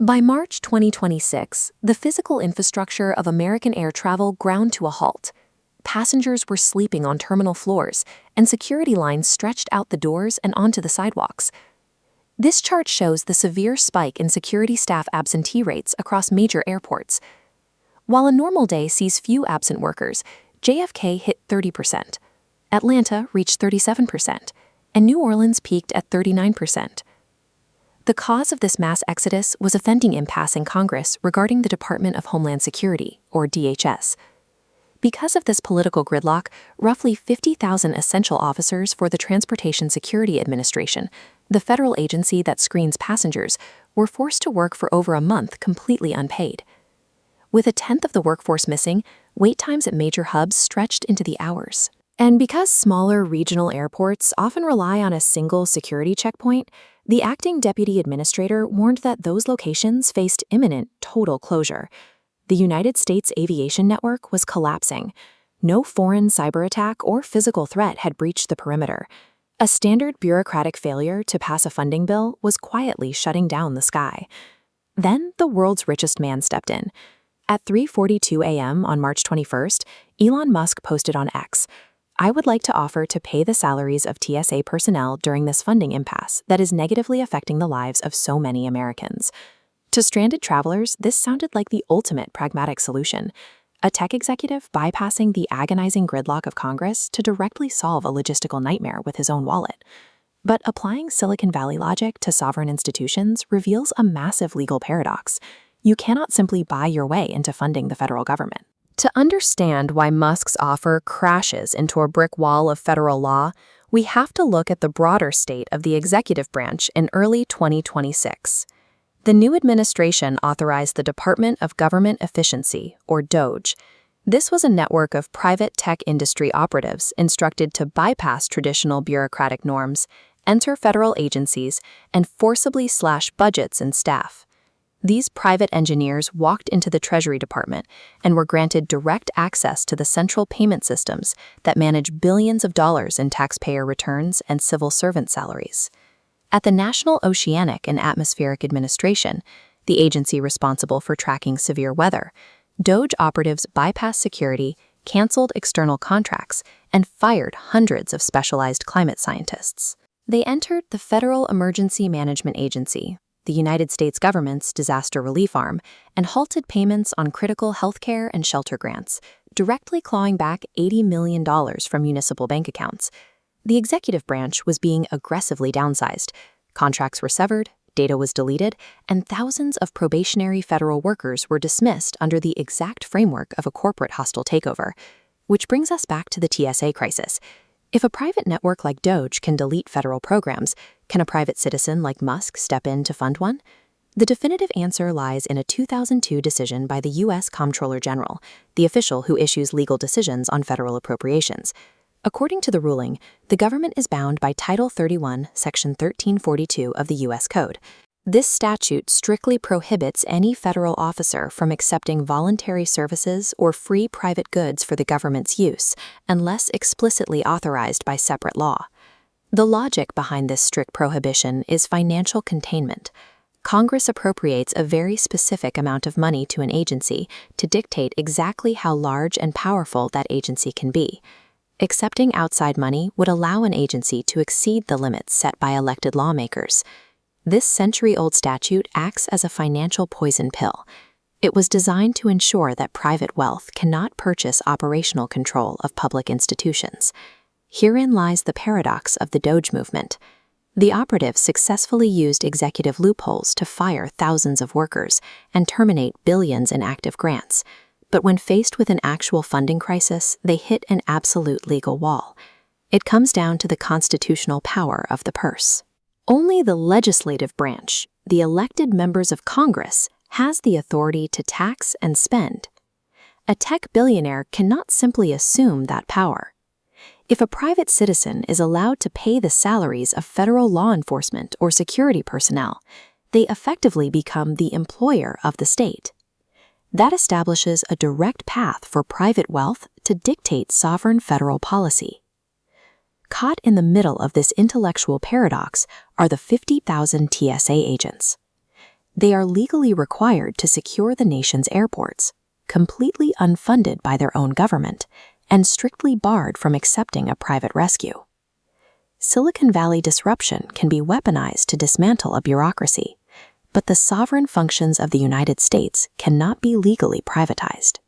By March 2026, the physical infrastructure of American air travel ground to a halt. Passengers were sleeping on terminal floors, and security lines stretched out the doors and onto the sidewalks. This chart shows the severe spike in security staff absentee rates across major airports. While a normal day sees few absent workers, JFK hit 30%, Atlanta reached 37%, and New Orleans peaked at 39%. The cause of this mass exodus was a pending impasse in Congress regarding the Department of Homeland Security, or DHS. Because of this political gridlock, roughly 50,000 essential officers for the Transportation Security Administration, the federal agency that screens passengers, were forced to work for over a month completely unpaid. With a tenth of the workforce missing, wait times at major hubs stretched into the hours. And because smaller regional airports often rely on a single security checkpoint, the acting deputy administrator warned that those locations faced imminent total closure. The United States aviation network was collapsing. No foreign cyber attack or physical threat had breached the perimeter. A standard bureaucratic failure to pass a funding bill was quietly shutting down the sky. Then the world's richest man stepped in. At 3:42 a.m. on March 21st, Elon Musk posted on X, "I would like to offer to pay the salaries of TSA personnel during this funding impasse that is negatively affecting the lives of so many Americans." To stranded travelers, this sounded like the ultimate pragmatic solution, a tech executive bypassing the agonizing gridlock of Congress to directly solve a logistical nightmare with his own wallet. But applying Silicon Valley logic to sovereign institutions reveals a massive legal paradox. You cannot simply buy your way into funding the federal government. To understand why Musk's offer crashes into a brick wall of federal law, we have to look at the broader state of the executive branch in early 2026. The new administration authorized the Department of Government Efficiency, or DOGE. This was a network of private tech industry operatives instructed to bypass traditional bureaucratic norms, enter federal agencies, and forcibly slash budgets and staff. These private engineers walked into the Treasury Department and were granted direct access to the central payment systems that manage billions of dollars in taxpayer returns and civil servant salaries. At the National Oceanic and Atmospheric Administration, the agency responsible for tracking severe weather, DOGE operatives bypassed security, canceled external contracts, and fired hundreds of specialized climate scientists. They entered the Federal Emergency Management Agency, the United States government's disaster relief arm, and halted payments on critical healthcare and shelter grants, directly clawing back $80 million from municipal bank accounts. The executive branch was being aggressively downsized. Contracts were severed, data was deleted, and thousands of probationary federal workers were dismissed under the exact framework of a corporate hostile takeover. Which brings us back to the TSA crisis. If a private network like DOGE can delete federal programs, can a private citizen like Musk step in to fund one? The definitive answer lies in a 2002 decision by the U.S. Comptroller General, the official who issues legal decisions on federal appropriations. According to the ruling, the government is bound by Title 31, Section 1342 of the U.S. Code. This statute strictly prohibits any federal officer from accepting voluntary services or free private goods for the government's use, unless explicitly authorized by separate law. The logic behind this strict prohibition is financial containment. Congress appropriates a very specific amount of money to an agency to dictate exactly how large and powerful that agency can be. Accepting outside money would allow an agency to exceed the limits set by elected lawmakers. This century-old statute acts as a financial poison pill. It was designed to ensure that private wealth cannot purchase operational control of public institutions. Herein lies the paradox of the DOGE movement. The operatives successfully used executive loopholes to fire thousands of workers and terminate billions in active grants. But when faced with an actual funding crisis, they hit an absolute legal wall. It comes down to the constitutional power of the purse. Only the legislative branch, the elected members of Congress, has the authority to tax and spend. A tech billionaire cannot simply assume that power. If a private citizen is allowed to pay the salaries of federal law enforcement or security personnel, they effectively become the employer of the state. That establishes a direct path for private wealth to dictate sovereign federal policy. Caught in the middle of this intellectual paradox are the 50,000 TSA agents. They are legally required to secure the nation's airports, completely unfunded by their own government, and strictly barred from accepting a private rescue. Silicon Valley disruption can be weaponized to dismantle a bureaucracy, but the sovereign functions of the United States cannot be legally privatized.